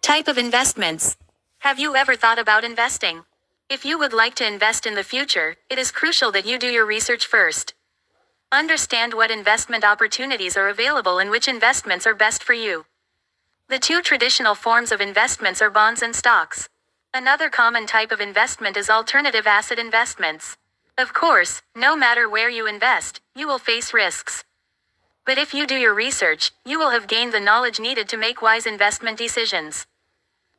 Type of investments. Have you ever thought about investing? If you would like to invest in the future, it is crucial that you do your research first. Understand what investment opportunities are available and which investments are best for you. The two traditional forms of investments are bonds and stocks. Another common type of investment is alternative asset investments. Of course, no matter where you invest, you will face risks. But if you do your research, you will have gained the knowledge needed to make wise investment decisions.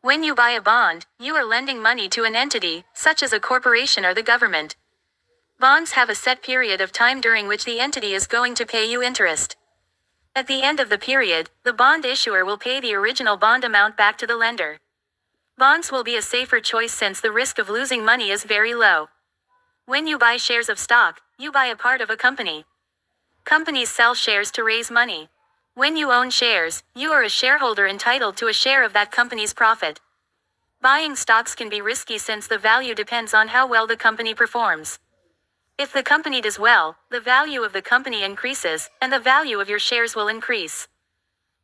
When you buy a bond, you are lending money to an entity, such as a corporation or the government. Bonds have a set period of time during which the entity is going to pay you interest. At the end of the period, the bond issuer will pay the original bond amount back to the lender. Bonds will be a safer choice since the risk of losing money is very low. When you buy shares of stock, you buy a part of a company. Companies sell shares to raise money. When you own shares, you are a shareholder entitled to a share of that company's profit. Buying stocks can be risky since the value depends on how well the company performs. If the company does well, the value of the company increases, and the value of your shares will increase.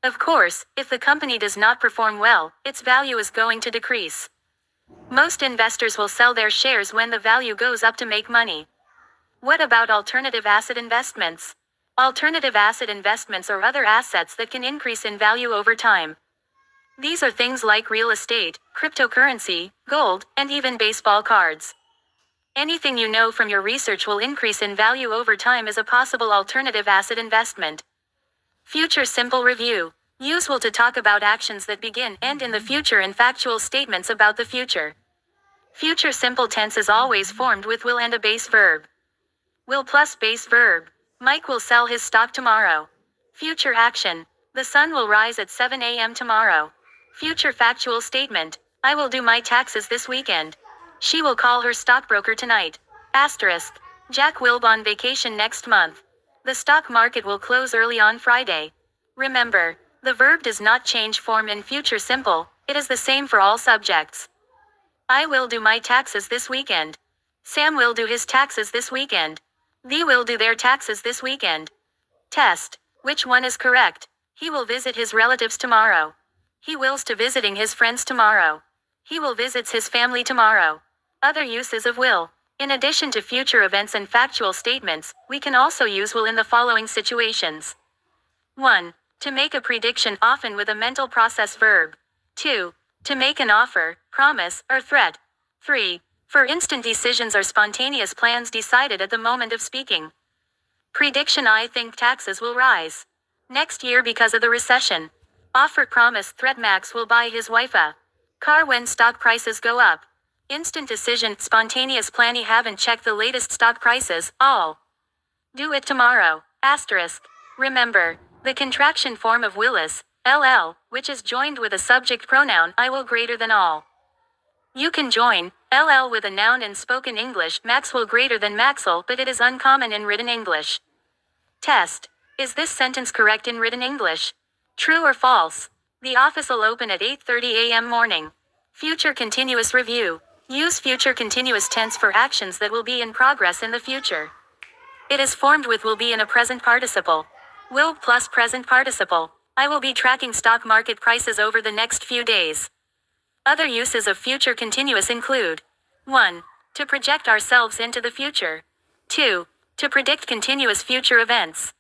Of course, if the company does not perform well, its value is going to decrease. Most investors will sell their shares when the value goes up to make money. What about alternative asset investments? Alternative asset investments are other assets that can increase in value over time. These are things like real estate, cryptocurrency, gold, and even baseball cards. Anything you know from your research will increase in value over time is a possible alternative asset investment. Future simple review. Use will to talk about actions that begin, end in the future and factual statements about the future. Future simple tense is always formed with will and a base verb. Will plus base verb. Mike will sell his stock tomorrow. Future action. The sun will rise at 7 a.m. tomorrow. Future factual statement. I will do my taxes this weekend. She will call her stockbroker tonight. Asterisk. Jack will be on vacation next month. The stock market will close early on Friday. Remember, the verb does not change form in future simple, it is the same for all subjects. I will do my taxes this weekend. Sam will do his taxes this weekend. They will do their taxes this weekend. Test. Which one is correct? He will visit his relatives tomorrow. He wills to visiting his friends tomorrow. He will visits his family tomorrow. Other uses of will. In addition to future events and factual statements, we can also use will in the following situations. 1. To make a prediction, often with a mental process verb. 2. To make an offer, promise, or threat. 3. For instant decisions or spontaneous plans decided at the moment of speaking. Prediction: I think taxes will rise next year because of the recession. Offer, promise, threat: Max will buy his wife a car when stock prices go up. Instant decision, spontaneous plan: he haven't checked the latest stock prices, I'll do it tomorrow. Asterisk. Remember, the contraction form of will is ll, which is joined with a subject pronoun I will greater than all. You can join ll with a noun in spoken English, Max will greater than Max'll, but it is uncommon in written English. Test. Is this sentence correct in written English? True or false? The office will open at 8:30 a.m. morning. Future continuous review. Use future continuous tense for actions that will be in progress in the future. It is formed with will be in a present participle. Will plus present participle. I will be tracking stock market prices over the next few days. Other uses of future continuous include 1. To project ourselves into the future. 2. To predict continuous future events.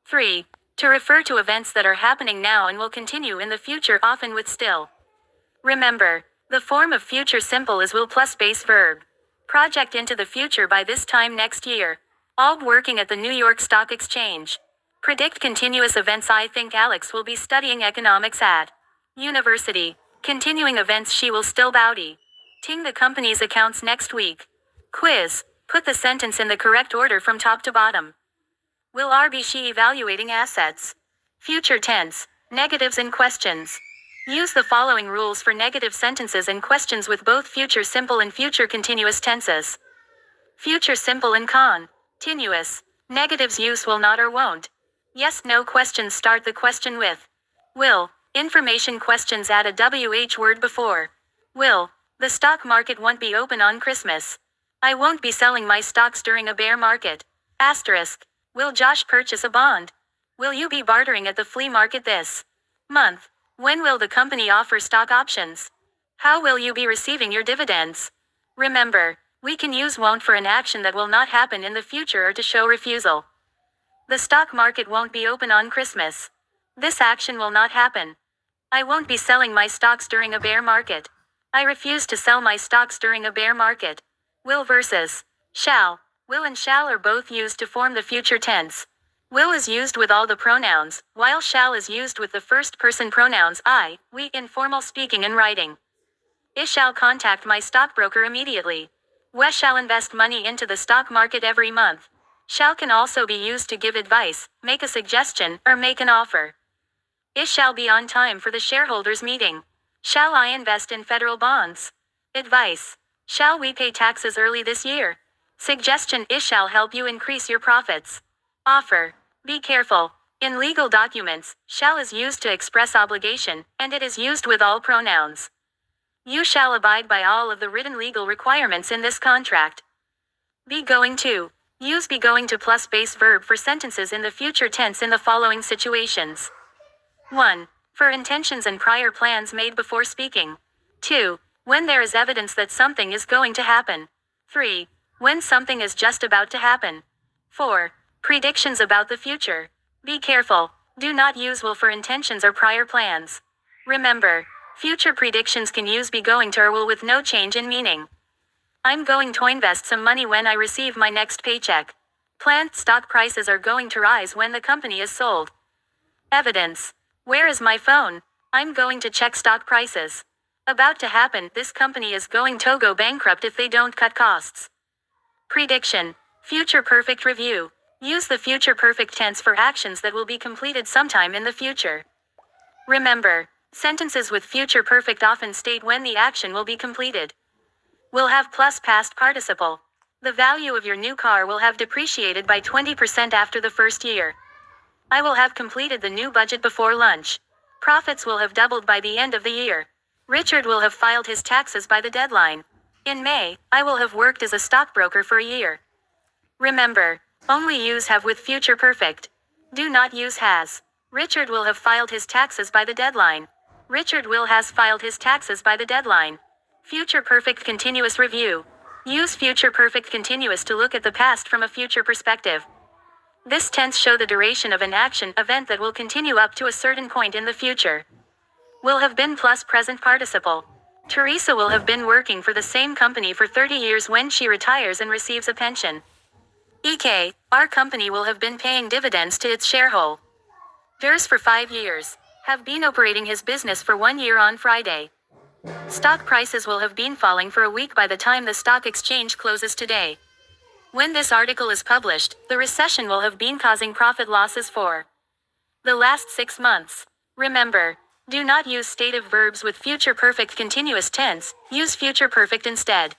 3. To refer to events that are happening now and will continue in the future, often with still. Remember, the form of future simple is will plus base verb. Project into the future by this time next year. All working at the New York Stock Exchange. Predict continuous events: I think Alex will be studying economics at university. Continuing events: she will still bouty ting the company's accounts next week. Quiz. Put the sentence in the correct order from top to bottom. Will be she evaluating assets? Future tense. Negatives and questions. Use the following rules for negative sentences and questions with both future simple and future continuous tenses. Future simple and continuous. Negatives: use will not or won't. Yes, no questions start the question with will. Information questions add a WH word before will. The stock market won't be open on Christmas. I won't be selling my stocks during a bear market. Asterisk. Will Josh purchase a bond? Will you be bartering at the flea market this month? When will the company offer stock options? How will you be receiving your dividends? Remember, we can use won't for an action that will not happen in the future or to show refusal. The stock market won't be open on Christmas. This action will not happen. I won't be selling my stocks during a bear market. I refuse to sell my stocks during a bear market. Will versus shall. Will and shall are both used to form the future tense. Will is used with all the pronouns, while shall is used with the first person pronouns I, we in formal speaking and writing. I shall contact my stockbroker immediately. We shall invest money into the stock market every month. Shall can also be used to give advice, make a suggestion, or make an offer. I shall be on time for the shareholders meeting. Shall I invest in federal bonds? Advice. Shall we pay taxes early this year? Suggestion. I shall help you increase your profits. Offer. Be careful. In legal documents, shall is used to express obligation, and it is used with all pronouns. You shall abide by all of the written legal requirements in this contract. Be going to. Use be going to plus base verb for sentences in the future tense in the following situations. 1. For intentions and prior plans made before speaking. 2. When there is evidence that something is going to happen. 3. When something is just about to happen. 4. Predictions about the future. Be careful. Do not use will for intentions or prior plans. Remember, future predictions can use be going to or will with no change in meaning. I'm going to invest some money when I receive my next paycheck. Planned stock prices are going to rise when the company is sold. Evidence. Where is my phone? I'm going to check stock prices. About to happen, this company is going to go bankrupt if they don't cut costs. Prediction. Future perfect review. Use the future perfect tense for actions that will be completed sometime in the future. Remember, sentences with future perfect often state when the action will be completed. Will have plus past participle. The value of your new car will have depreciated by 20% after the first year. I will have completed the new budget before lunch. Profits will have doubled by the end of the year. Richard will have filed his taxes by the deadline. In May, I will have worked as a stockbroker for a year. Remember, only use have with future perfect. Do not use has. Richard will have filed his taxes by the deadline. Richard will has filed his taxes by the deadline. Future perfect continuous review. Use future perfect continuous to look at the past from a future perspective. This tense show the duration of an action event that will continue up to a certain point in the future. Will have been plus present participle. Teresa will have been working for the same company for 30 years when she retires and receives a pension. EK, our company will have been paying dividends to its shareholders for 5 years. Have been operating his business for 1 year on Friday. Stock prices will have been falling for a week by the time the stock exchange closes today. When this article is published, the recession will have been causing profit losses for the last 6 months. Remember, do not use stative verbs with future perfect continuous tense, use future perfect instead.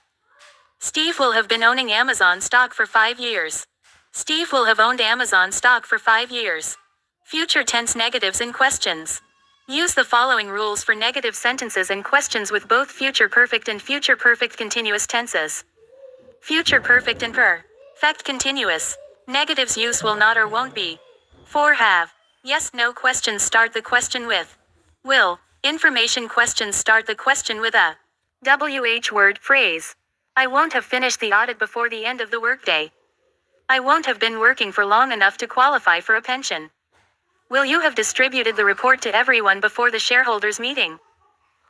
Steve will have been owning Amazon stock for 5 years. Steve will have owned Amazon stock for 5 years. Future tense negatives and questions. Use the following rules for negative sentences and questions with both future perfect and future perfect continuous tenses. Future perfect and perfect continuous. Negatives use will not or won't be. For have. Yes, no questions start the question with will. Information questions start the question with a WH word phrase. I won't have finished the audit before the end of the workday. I won't have been working for long enough to qualify for a pension. Will you have distributed the report to everyone before the shareholders meeting?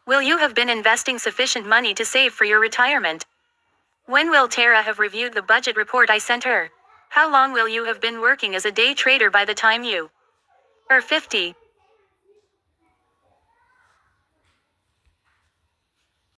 Will you have been investing sufficient money to save for your retirement? When will Tara have reviewed the budget report I sent her? How long will you have been working as a day trader by the time you are 50?